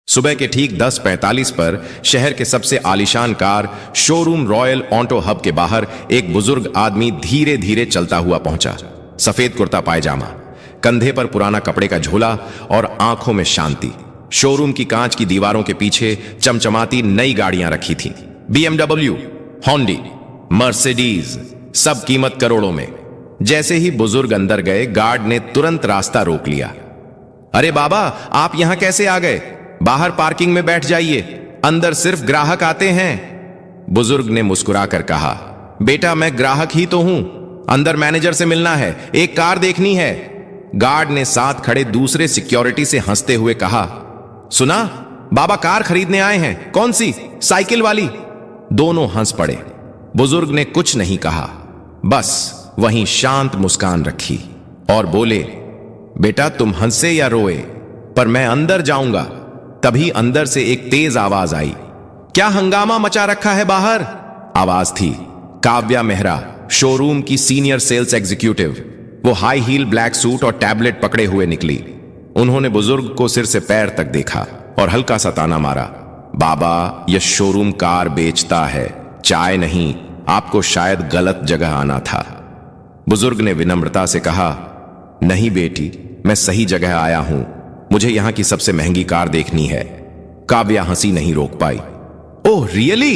सुबह के ठीक 10:45 पर शहर के सबसे आलीशान car showroom royal auto hub के बाहर एक बुजुर्ग आदमी धीरे धीरे चलता हुआ पहुंचा। सफेद कुर्ता पायजामा, कंधे पर पुराना कपड़े का झोला और आंखों में शांति। शोरूम की कांच की दीवारों के पीछे चमचमाती नई गाड़ियां रखी थीं। BMW, होंडी, मर्सिडीज, सब कीमत करोड़ों में। जैसे ही बुजुर्ग अंदर गए, गार्ड ने तुरंत रास्ता रोक लिया। अरे बाबा, आप यहां कैसे आ गए? बाहर पार्किंग में बैठ जाइए, अंदर सिर्फ ग्राहक आते हैं। बुजुर्ग ने मुस्कुराकर कहा, बेटा मैं ग्राहक ही तो हूं, अंदर मैनेजर से मिलना है, एक कार देखनी है। गार्ड ने साथ खड़े दूसरे सिक्योरिटी से हंसते हुए कहा, सुना बाबा कार खरीदने आए हैं, कौन सी, साइकिल वाली? दोनों हंस पड़े। बुजुर्ग ने कुछ नहीं कहा, बस वहीं शांत मुस्कान रखी और बोले, बेटा तुम हंसे या रोए, पर मैं अंदर जाऊंगा। तभी अंदर से एक तेज आवाज आई। क्या हंगामा मचा रखा है बाहर? आवाज थी काव्या मेहरा, शोरूम की सीनियर सेल्स एग्जीक्यूटिव। वो हाई हील ब्लैक सूट और टैबलेट पकड़े हुए निकली। उन्होंने बुजुर्ग को सिर से पैर तक देखा और हल्का सा ताना मारा, बाबा यह शोरूम कार बेचता है, चाय नहीं, आपको शायद गलत जगह आना था। बुजुर्ग ने विनम्रता से कहा, नहीं बेटी, मैं सही जगह आया हूं, मुझे यहां की सबसे महंगी कार देखनी है। काव्या हंसी नहीं रोक पाई। Oh really?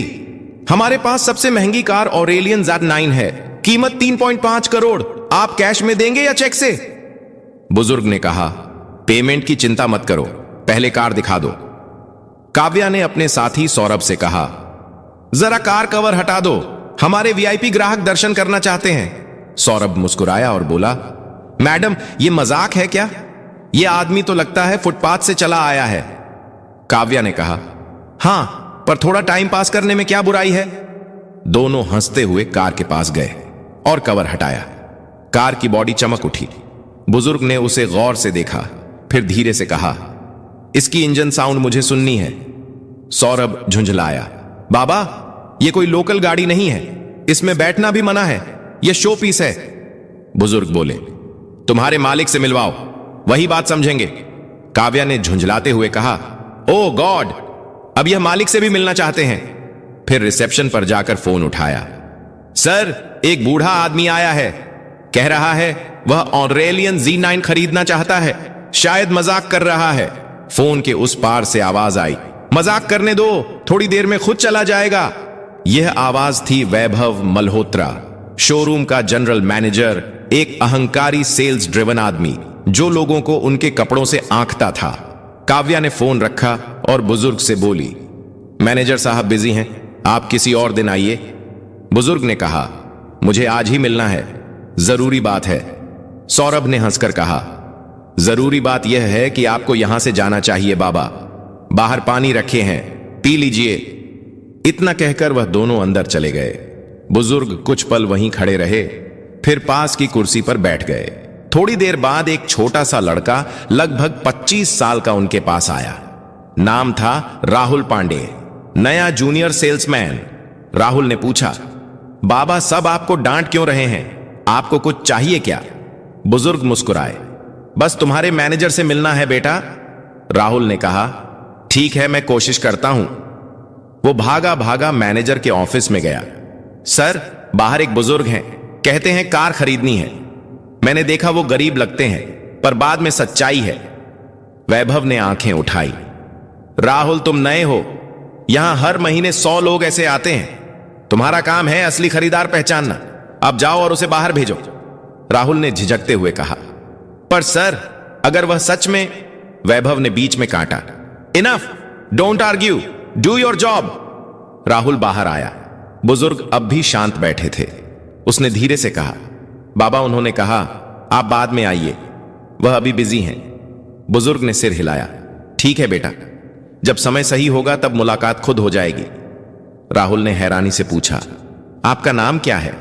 हमारे पास सबसे महंगी कार ऑरेलियन Z9 है, कीमत 3.5 करोड़। आप कैश में देंगे या चेक से? बुजुर्ग ने कहा, पेमेंट की चिंता मत करो, पहले कार दिखा दो। काव्या ने अपने साथी सौरभ से कहा, जरा कार कवर हटा दो, हमारे VIP ग्राहक दर्शन करना चाहते हैं। सौरभ मुस्कुराया और बोला, मैडम ये मजाक है क्या? यह आदमी तो लगता है फुटपाथ से चला आया है। काव्या ने कहा, हां, पर थोड़ा टाइम पास करने में क्या बुराई है। दोनों हंसते हुए कार के पास गए और कवर हटाया। कार की बॉडी चमक उठी। बुजुर्ग ने उसे गौर से देखा, फिर धीरे से कहा, इसकी इंजन साउंड मुझे सुननी है। सौरभ झुंझलाया, बाबा यह कोई लोकल गाड़ी नहीं है, इसमें बैठना भी मना है, यह शो पीस है। बुजुर्ग बोले, तुम्हारे मालिक से मिलवाओ, वही बात समझेंगे। काव्या ने झुंझलाते हुए कहा, ओ गॉड, अब यह मालिक से भी मिलना चाहते हैं। फिर रिसेप्शन पर जाकर फोन उठाया। सर, एक बूढ़ा आदमी आया है, कह रहा है वह ऑरेलियन Z9 खरीदना चाहता है, शायद मजाक कर रहा है। फोन के उस पार से आवाज आई, मजाक करने दो, थोड़ी देर में खुद चला जाएगा। यह आवाज थी वैभव मल्होत्रा, शोरूम का जनरल मैनेजर, एक अहंकारी सेल्स ड्रिवन आदमी जो लोगों को उनके कपड़ों से आंकता था। काव्या ने फोन रखा और बुजुर्ग से बोली, मैनेजर साहब बिजी हैं, आप किसी और दिन आइए। बुजुर्ग ने कहा, मुझे आज ही मिलना है, जरूरी बात है। सौरभ ने हंसकर कहा, जरूरी बात यह है कि आपको यहां से जाना चाहिए बाबा, बाहर पानी रखे हैं, पी लीजिए। इतना कहकर वह दोनों अंदर चले गए। बुजुर्ग कुछ पल वहीं खड़े रहे, फिर पास की कुर्सी पर बैठ गए। थोड़ी देर बाद एक छोटा सा लड़का लगभग 25 साल का उनके पास आया। नाम था राहुल पांडे, नया जूनियर सेल्समैन। राहुल ने पूछा, बाबा सब आपको डांट क्यों रहे हैं, आपको कुछ चाहिए क्या? बुजुर्ग मुस्कुराए, बस तुम्हारे मैनेजर से मिलना है बेटा। राहुल ने कहा, ठीक है, मैं कोशिश करता हूं। वो भागा भागा मैनेजर के ऑफिस में गया। सर, बाहर एक बुजुर्ग हैं, कहते हैं कार खरीदनी है। मैंने देखा वो गरीब लगते हैं, पर बाद में सच्चाई है। वैभव ने आंखें उठाई, राहुल तुम नए हो, यहां हर महीने 100 लोग ऐसे आते हैं, तुम्हारा काम है असली खरीदार पहचानना। अब जाओ और उसे बाहर भेजो। राहुल ने झिझकते हुए कहा, पर सर अगर वह सच में। वैभव ने बीच में काटा, enough, don't argue, do your job. Rahul बाहर आया। बुजुर्ग अब भी शांत बैठे थे। उसने धीरे से कहा, बाबा उन्होंने कहा आप बाद में आइए, वह अभी बिजी हैं। बुजुर्ग ने सिर हिलाया, ठीक है बेटा, जब समय सही होगा तब मुलाकात खुद हो जाएगी। राहुल ने हैरानी से पूछा, आपका नाम क्या है?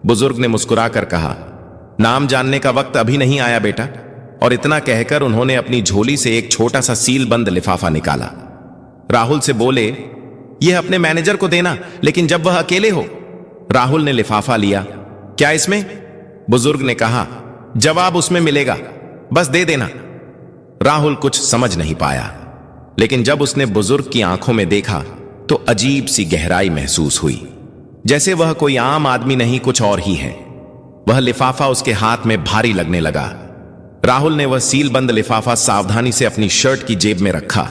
बुजुर्ग ने मुस्कुराकर कहा, नाम जानने का वक्त अभी नहीं आया बेटा। और इतना कहकर उन्होंने अपनी झोली से एक छोटा सा सील बंद लिफाफा निकाला। राहुल से बोले, यह अपने मैनेजर को देना, लेकिन जब वह अकेले हो। राहुल ने लिफाफा लिया, क्या इसमें? बुजुर्ग ने कहा, जवाब उसमें मिलेगा, बस दे देना। राहुल कुछ समझ नहीं पाया। लेकिन जब उसने बुजुर्ग की आंखों में देखा तो अजीब सी गहराई महसूस हुई, जैसे वह कोई आम आदमी नहीं, कुछ और ही है। वह लिफाफा उसके हाथ में भारी लगने लगा। राहुल ने वह सीलबंद लिफाफा सावधानी से अपनी शर्ट की जेब में रखा।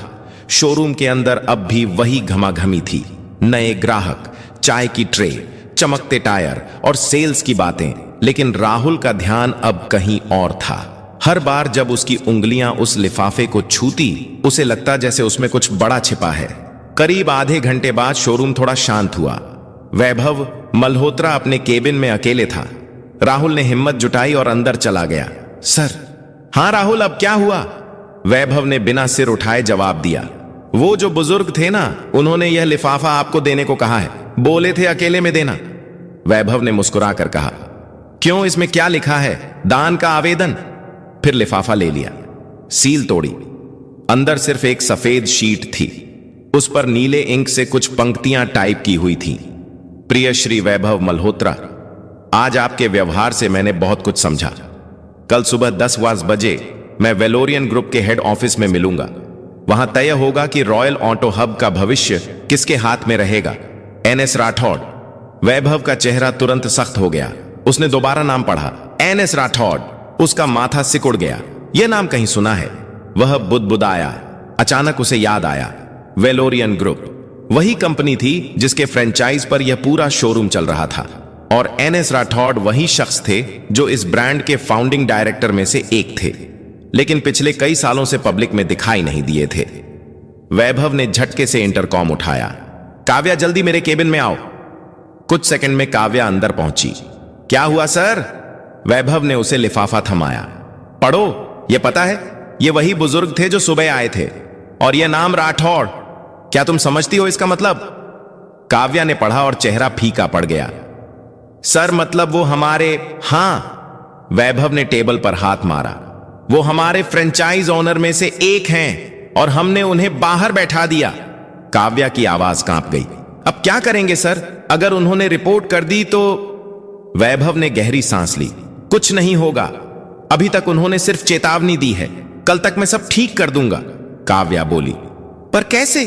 शोरूम के अंदर अब भी वही घमाघमी थी, नए ग्राहक, चाय की ट्रे, चमकते टायर और सेल्स की बातें, लेकिन राहुल का ध्यान अब कहीं और था। हर बार जब उसकी उंगलियां उस लिफाफे को छूती, उसे लगता जैसे उसमें कुछ बड़ा छिपा है। करीब आधे घंटे बाद शोरूम थोड़ा शांत हुआ। वैभव मल्होत्रा अपने केबिन में अकेले था। राहुल ने हिम्मत जुटाई और अंदर चला गया। सर। हाँ राहुल, अब क्या हुआ? वैभव ने बिना सिर उठाए जवाब दिया। वो जो बुजुर्ग थे ना, उन्होंने यह लिफाफा आपको देने को कहा है। बोले थे अकेले में देना। वैभव ने मुस्कुरा कर कहा। क्यों, इसमें क्या लिखा है? दान का आवेदन? फिर लिफाफा ले लिया, सील तोड़ी। अंदर सिर्फ एक सफेद शीट थी। उस पर नीले इंक से कुछ पंक्तियां टाइप की हुई थीं। प्रिय श्री वैभव मल्होत्रा, आज आपके व्यवहार से मैंने बहुत कुछ समझा। कल सुबह 10 बजे मैं वेलोरियन ग्रुप के हेड ऑफिस में मिलूंगा। वहां तय होगा कि रॉयल ऑटो हब का भविष्य किसके हाथ में रहेगा। NS राठौड़। वैभव का चेहरा तुरंत सख्त हो गया। उसने दोबारा नाम पढ़ा, NS राठौड़। उसका माथा सिकुड़ गया। यह नाम कहीं सुना है। वह बुदबुदाया। अचानक उसे याद आया, वेलोरियन ग्रुप, वही कंपनी थी जिसके फ्रेंचाइज पर यह पूरा शोरूम चल रहा था। और NS राठौड़ वही शख्स थे जो इस ब्रांड के फाउंडिंग डायरेक्टर में से एक थे, लेकिन पिछले कई सालों से पब्लिक में दिखाई नहीं दिए थे। वैभव ने झटके से इंटरकॉम उठाया। काव्या, जल्दी मेरे केबिन में आओ। कुछ सेकंड में काव्या अंदर पहुंची। क्या हुआ सर? वैभव ने उसे लिफाफा थमाया। पढ़ो, ये पता है, ये वही बुजुर्ग थे जो सुबह आए थे, और यह नाम राठौड़। क्या तुम समझती हो इसका मतलब? काव्या ने पढ़ा और चेहरा फीका पड़ गया। सर, मतलब वो हमारे। हां, वैभव ने टेबल पर हाथ मारा। वो हमारे फ्रेंचाइज ओनर में से एक हैं और हमने उन्हें बाहर बैठा दिया। काव्या की आवाज कांप गई। अब क्या करेंगे सर? अगर उन्होंने रिपोर्ट कर दी तो? वैभव ने गहरी सांस ली। कुछ नहीं होगा, अभी तक उन्होंने सिर्फ चेतावनी दी है। कल तक मैं सब ठीक कर दूंगा, काव्या बोली। पर कैसे?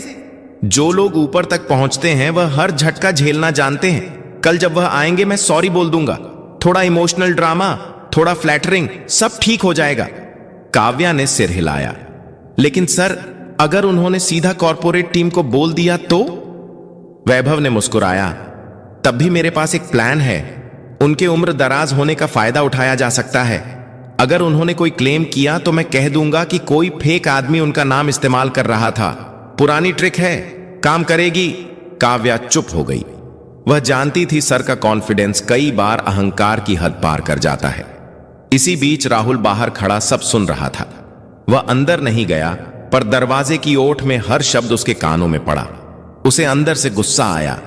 जो लोग ऊपर तक पहुंचते हैं वह हर झटका झेलना जानते हैं। कल जब वह आएंगे मैं सॉरी बोल दूंगा। थोड़ा इमोशनल ड्रामा, थोड़ा फ्लैटरिंग, सब ठीक हो जाएगा। काव्या ने सिर हिलाया। लेकिन सर, अगर उन्होंने सीधा कॉर्पोरेट टीम को बोल दिया तो? वैभव ने मुस्कुराया। तब भी मेरे पास एक प्लान है। उनके उम्र दराज होने का फायदा उठाया जा सकता है। अगर उन्होंने कोई क्लेम किया तो मैं कह दूंगा कि कोई फेक आदमी उनका नाम इस्तेमाल कर रहा था। पुरानी ट्रिक है, काम करेगी। काव्या चुप हो गई। वह जानती थी सर का कॉन्फिडेंस कई बार अहंकार की हद पार कर जाता है। इसी बीच राहुल बाहर खड़ा सब सुन रहा था। वह अंदर नहीं गया, पर दरवाजे की ओट में हर शब्द उसके कानों में पड़ा। उसे अंदर से गुस्सा आया।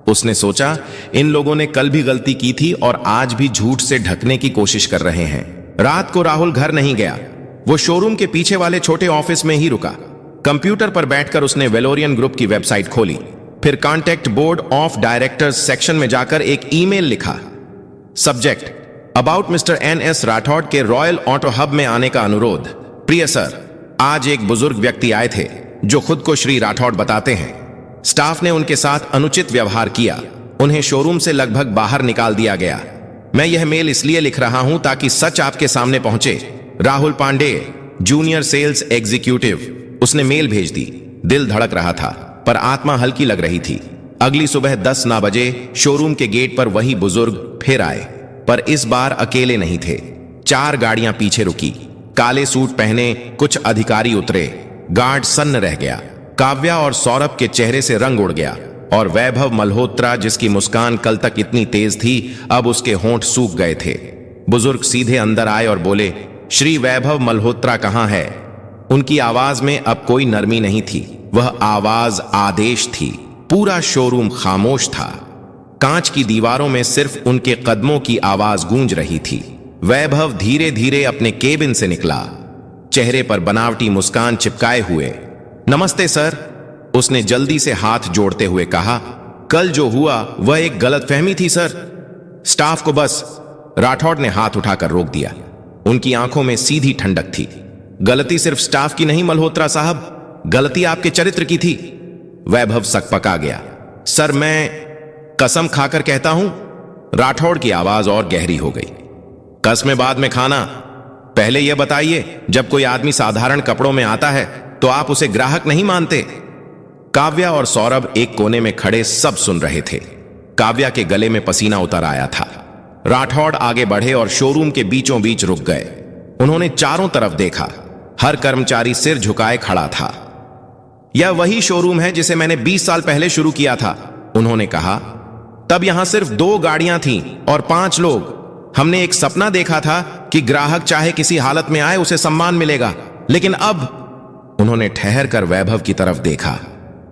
उसने सोचा, इन लोगों ने कल भी गलती की थी और आज भी झूठ से ढकने की कोशिश कर रहे हैं। रात को राहुल घर नहीं गया। वो शोरूम के पीछे वाले छोटे ऑफिस में ही रुका। कंप्यूटर पर बैठकर उसने वेलोरियन ग्रुप की वेबसाइट खोली। फिर contact board of directors section में जाकर एक ईमेल लिखा। Subject, about mister NS Rathore के रॉयल ऑटो हब में आने का अनुरोध। प्रिय सर, आज एक बुजुर्ग व्यक्ति आए थे जो खुद को श्री राठौड़ बताते हैं। स्टाफ ने उनके साथ अनुचित व्यवहार किया। उन्हें शोरूम से लगभग बाहर निकाल दिया गया। मैं यह मेल इसलिए लिख रहा हूं ताकि सच आपके सामने पहुंचे। Rahul Pandey, junior sales executive. उसने मेल भेज दी। दिल धड़क रहा था, पर आत्मा हल्की लग रही थी। अगली सुबह 10 बजे शोरूम के गेट पर वही बुजुर्ग फिर आए, पर इस बार अकेले नहीं थे। 4 गाड़ियां पीछे रुकी। काले सूट पहने कुछ अधिकारी उतरे। गार्ड सन्न रह गया। काव्या और सौरभ के चेहरे से रंग उड़ गया, और वैभव मल्होत्रा, जिसकी मुस्कान कल तक इतनी तेज थी, अब उसके होंठ सूख गए थे। बुजुर्ग सीधे अंदर आए और बोले, श्री वैभव मल्होत्रा कहां है? उनकी आवाज में अब कोई नरमी नहीं थी, वह आवाज आदेश थी। पूरा शोरूम खामोश था। कांच की दीवारों में सिर्फ उनके कदमों की आवाज गूंज रही थी। वैभव धीरे धीरे अपने केबिन से निकला, चेहरे पर बनावटी मुस्कान चिपकाए हुए। नमस्ते सर, उसने जल्दी से हाथ जोड़ते हुए कहा। कल जो हुआ वह एक गलतफहमी थी सर। स्टाफ को बस। राठौड़ ने हाथ उठाकर रोक दिया। उनकी आंखों में सीधी ठंडक थी। गलती सिर्फ स्टाफ की नहीं मल्होत्रा साहब, गलती आपके चरित्र की थी। वैभव सकपका गया। सर, मैं कसम खाकर कहता हूं। राठौड़ की आवाज और गहरी हो गई। कसमें बाद में खाना, पहले यह बताइए, जब कोई आदमी साधारण कपड़ों में आता है तो आप उसे ग्राहक नहीं मानते? काव्या और सौरभ एक कोने में खड़े सब सुन रहे थे। काव्या के गले में पसीना उतर आया था। राठौड़ आगे बढ़े और शोरूम के बीचों बीच रुक गए। उन्होंने चारों तरफ देखा। हर कर्मचारी सिर झुकाए खड़ा था। यह वही शोरूम है जिसे मैंने 20 साल पहले शुरू किया था, उन्होंने कहा। तब यहां सिर्फ 2 गाड़ियां थीं और 5 लोग। हमने एक सपना देखा था कि ग्राहक चाहे किसी हालत में आए उसे सम्मान मिलेगा, लेकिन अब, उन्होंने ठहर कर वैभव की तरफ देखा,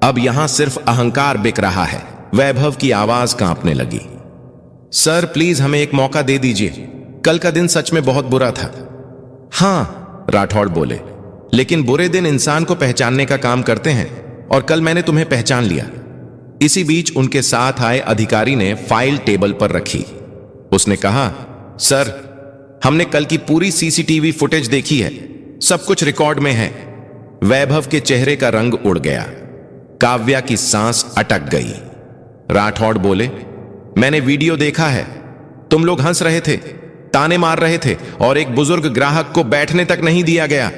अब यहां सिर्फ अहंकार बिक रहा है। वैभव की आवाज कांपने लगी। सर, प्लीज हमें एक मौका दे दीजिए। कल का दिन सच में बहुत बुरा था। हां, राठौड़ बोले, लेकिन बुरे दिन इंसान को पहचानने का काम करते हैं, और कल मैंने तुम्हें पहचान लिया। इसी बीच उनके साथ आए अधिकारी ने फाइल टेबल पर रखी। उसने कहा, सर, हमने कल की पूरी सीसीटीवी फुटेज देखी है, सब कुछ रिकॉर्ड में है। वैभव के चेहरे का रंग उड़ गया। काव्या की सांस अटक गई। राठौड़ बोले, मैंने वीडियो देखा है। तुम लोग हंस रहे थे, ताने मार रहे थे, और एक बुजुर्ग ग्राहक को बैठने तक नहीं दिया गया।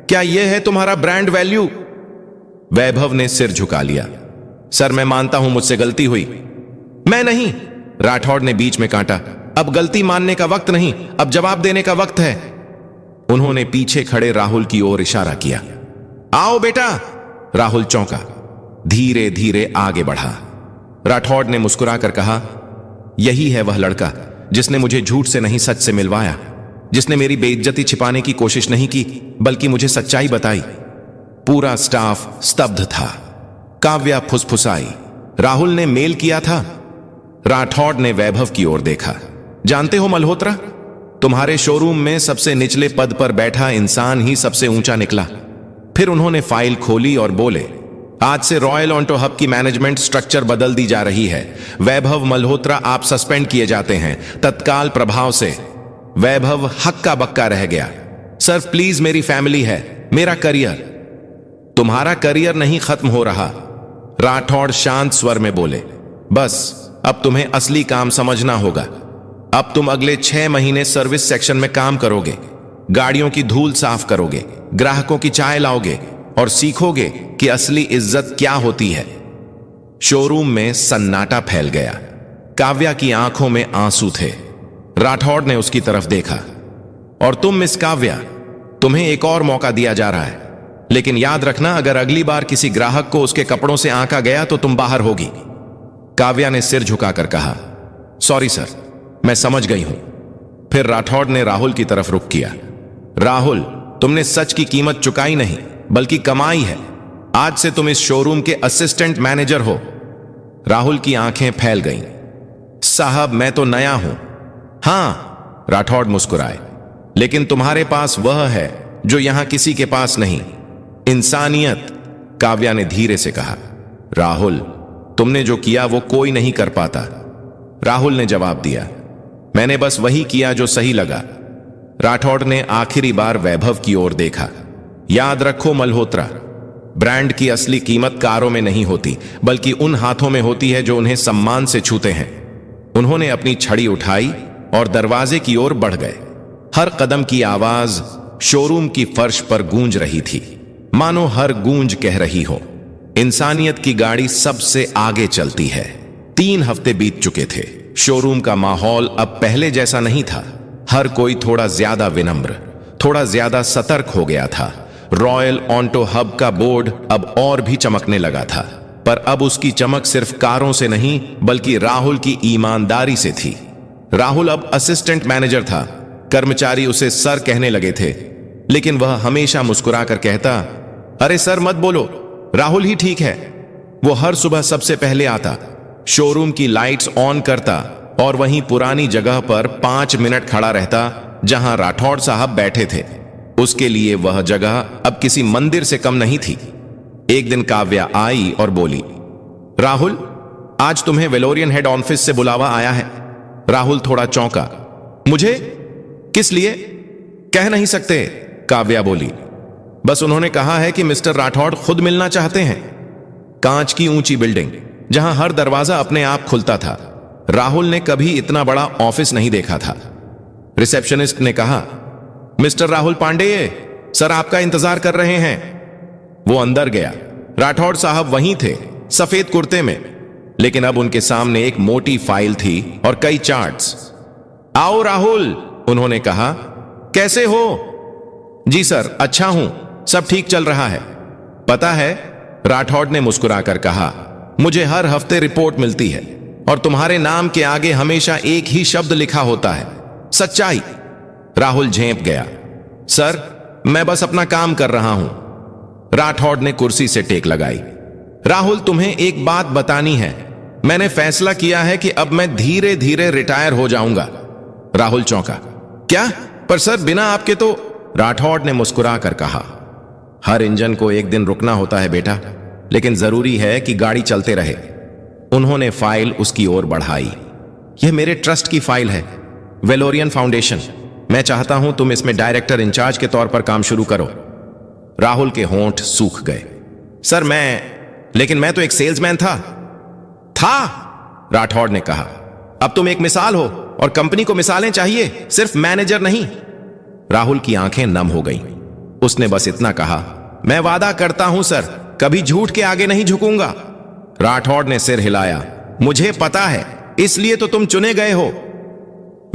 क्या यह है तुम्हारा ब्रांड वैल्यू? वैभव ने सिर झुका लिया। सर, मैं मानता हूं मुझसे गलती हुई। मैं नहीं, राठौड़ ने बीच में काटा। अब गलती मानने का वक्त नहीं, अब जवाब देने का वक्त है। उन्होंने पीछे खड़े राहुल की ओर इशारा किया। आओ बेटा। राहुल चौंका, धीरे धीरे आगे बढ़ा। राठौड़ ने मुस्कुराकर कहा, यही है वह लड़का जिसने मुझे झूठ से नहीं सच से मिलवाया, जिसने मेरी बेइज्जती छिपाने की कोशिश नहीं की, बल्कि मुझे सच्चाई बताई। पूरा स्टाफ स्तब्ध था। काव्या फुसफुसाई, राहुल ने मेल किया था। राठौड़ ने वैभव की ओर देखा। जानते हो मल्होत्रा, तुम्हारे शोरूम में सबसे निचले पद पर बैठा इंसान ही सबसे ऊंचा निकला। फिर उन्होंने फाइल खोली और बोले, आज से रॉयल ऑन्टो हब की मैनेजमेंट स्ट्रक्चर बदल दी जा रही है। वैभव मल्होत्रा, आप सस्पेंड किए जाते हैं तत्काल प्रभाव से। वैभव हक्का बक्का रह गया। सर, प्लीज, मेरी फैमिली है, मेरा करियर। तुम्हारा करियर नहीं खत्म हो रहा, राठौड़ शांत स्वर में बोले। बस अब तुम्हें असली काम समझना होगा। अब तुम अगले 6 महीने सर्विस सेक्शन में काम करोगे, गाड़ियों की धूल साफ करोगे, ग्राहकों की चाय लाओगे और सीखोगे कि असली इज्जत क्या होती है। शोरूम में सन्नाटा फैल गया। काव्या की आंखों में आंसू थे। राठौड़ ने उसकी तरफ देखा। और तुम मिस काव्या, तुम्हें एक और मौका दिया जा रहा है, लेकिन याद रखना, अगर अगली बार किसी ग्राहक को उसके कपड़ों से आंका गया तो तुम बाहर होगी। काव्या ने सिर झुकाकर कहा, सॉरी सर, मैं समझ गई हूं। फिर राठौड़ ने राहुल की तरफ रुख किया। राहुल, तुमने सच की कीमत चुकाई नहीं, बल्कि कमाई है। आज से तुम इस शोरूम के असिस्टेंट मैनेजर हो। राहुल की आंखें फैल गईं। साहब, मैं तो नया हूं। हां, राठौड़ मुस्कुराए, लेकिन तुम्हारे पास वह है जो यहां किसी के पास नहीं, इंसानियत। काव्या ने धीरे से कहा, राहुल, तुमने जो किया वो कोई नहीं कर पाता। राहुल ने जवाब दिया, मैंने बस वही किया जो सही लगा। राठौड़ ने आखिरी बार वैभव की ओर देखा। याद रखो मल्होत्रा, ब्रांड की असली कीमत कारों में नहीं होती, बल्कि उन हाथों में होती है जो उन्हें सम्मान से छूते हैं। उन्होंने अपनी छड़ी उठाई और दरवाजे की ओर बढ़ गए। हर कदम की आवाज शोरूम की फर्श पर गूंज रही थी, मानो हर गूंज कह रही हो, इंसानियत की गाड़ी सबसे आगे चलती है। 3 हफ्ते बीत चुके थे। शोरूम का माहौल अब पहले जैसा नहीं था। हर कोई थोड़ा ज्यादा विनम्र, थोड़ा ज्यादा सतर्क हो गया था। रॉयल ऑन्टो हब का बोर्ड अब और भी चमकने लगा था, पर अब उसकी चमक सिर्फ कारों से नहीं, बल्कि राहुल की ईमानदारी से थी। राहुल अब असिस्टेंट मैनेजर था। कर्मचारी उसे सर कहने लगे थे, लेकिन वह हमेशा मुस्कुराकर कहता, अरे सर मत बोलो, राहुल ही ठीक है। वो हर सुबह सबसे पहले आता, शोरूम की लाइट्स ऑन करता और वहीं पुरानी जगह पर 5 मिनट खड़ा रहता जहां राठौड़ साहब बैठे थे। उसके लिए वह जगह अब किसी मंदिर से कम नहीं थी। एक दिन काव्या आई और बोली, राहुल, आज तुम्हें वेलोरियन हेड ऑफिस से बुलावा आया है। राहुल थोड़ा चौंका। मुझे? किस लिए? कह नहीं सकते, काव्या बोली। बस उन्होंने कहा है कि मिस्टर राठौड़ खुद मिलना चाहते हैं। कांच की ऊंची बिल्डिंग जहां हर दरवाजा अपने आप खुलता था। राहुल ने कभी इतना बड़ा ऑफिस नहीं देखा था। रिसेप्शनिस्ट ने कहा, मिस्टर राहुल पांडेय, सर आपका इंतजार कर रहे हैं। वो अंदर गया। राठौड़ साहब वहीं थे, सफेद कुर्ते में, लेकिन अब उनके सामने एक मोटी फाइल थी और कई चार्ट्स। आओ राहुल, उन्होंने कहा, कैसे हो? जी सर, अच्छा हूं, सब ठीक चल रहा है। पता है, राठौड़ ने मुस्कुराकर कहा, मुझे हर हफ्ते रिपोर्ट मिलती है और तुम्हारे नाम के आगे हमेशा एक ही शब्द लिखा होता है, सच्चाई। राहुल झेंप गया। सर, मैं बस अपना काम कर रहा हूं। राठौड़ ने कुर्सी से टेक लगाई। राहुल, तुम्हें एक बात बतानी है। मैंने फैसला किया है कि अब मैं धीरे धीरे रिटायर हो जाऊंगा। राहुल चौंका। क्या? पर सर, बिना आपके तो। राठौड़ ने मुस्कुरा कर कहा, हर इंजन को एक दिन रुकना होता है बेटा, लेकिन जरूरी है कि गाड़ी चलते रहे। उन्होंने फाइल उसकी ओर बढ़ाई। यह मेरे ट्रस्ट की फाइल है, वेलोरियन फाउंडेशन। मैं चाहता हूं तुम इसमें डायरेक्टर इंचार्ज के तौर पर काम शुरू करो। राहुल के होंठ सूख गए। सर लेकिन मैं तो एक सेल्समैन था। राठौड़ ने कहा, अब तुम एक मिसाल हो और कंपनी को मिसालें चाहिए, सिर्फ मैनेजर नहीं। राहुल की आंखें नम हो गईं। उसने बस इतना कहा, मैं वादा करता हूं सर, कभी झूठ के आगे नहीं झुकूंगा। राठौड़ ने सिर हिलाया। मुझे पता है, इसलिए तो तुम चुने गए हो।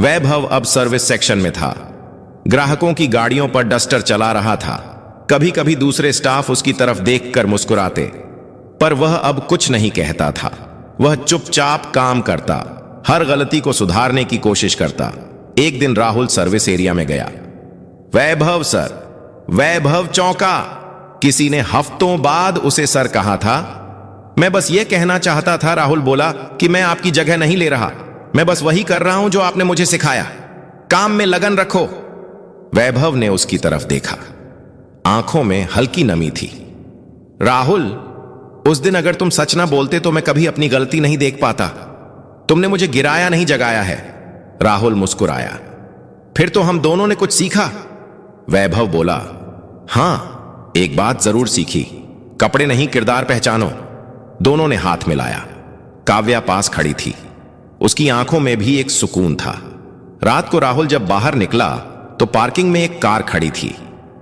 वैभव अब सर्विस सेक्शन में था। ग्राहकों की गाड़ियों पर डस्टर चला रहा था। कभी कभी दूसरे स्टाफ उसकी तरफ देखकर मुस्कुराते, पर वह अब कुछ नहीं कहता था। वह चुपचाप काम करता, हर गलती को सुधारने की कोशिश करता। एक दिन राहुल सर्विस एरिया में गया। वैभव सर। वैभव चौंका। किसी ने हफ्तों बाद उसे सर कहा था। मैं बस यह कहना चाहता था, राहुल बोला, कि मैं आपकी जगह नहीं ले रहा। मैं बस वही कर रहा हूं जो आपने मुझे सिखाया। काम में लगन रखो। वैभव ने उसकी तरफ देखा। आंखों में हल्की नमी थी। राहुल, उस दिन अगर तुम सच ना बोलते तो मैं कभी अपनी गलती नहीं देख पाता। तुमने मुझे गिराया नहीं, जगाया है। राहुल मुस्कुराया। फिर तो हम दोनों ने कुछ सीखा। वैभव बोला, हां, एक बात जरूर सीखी, कपड़े नहीं किरदार पहचानो। दोनों ने हाथ मिलाया। काव्या पास खड़ी थी। उसकी आंखों में भी एक सुकून था। रात को राहुल जब बाहर निकला तो पार्किंग में एक कार खड़ी थी,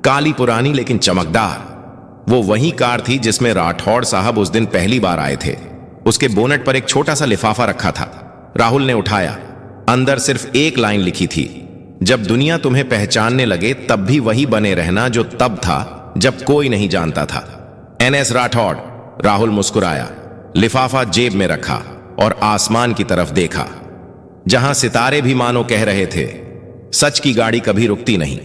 काली पुरानी लेकिन चमकदार। वो वही कार थी जिसमें राठौड़ साहब उस दिन पहली बार आए थे। उसके बोनेट पर एक छोटा सा लिफाफा रखा था। राहुल ने उठाया। अंदर सिर्फ एक लाइन लिखी थी, जब दुनिया तुम्हें पहचानने लगे तब भी वही बने रहना जो तब था जब कोई नहीं जानता था। NS राठौड़। राहुल मुस्कुराया, लिफाफा जेब में रखा और आसमान की तरफ देखा, जहां सितारे भी मानो कह रहे थे, सच की गाड़ी कभी रुकती नहीं।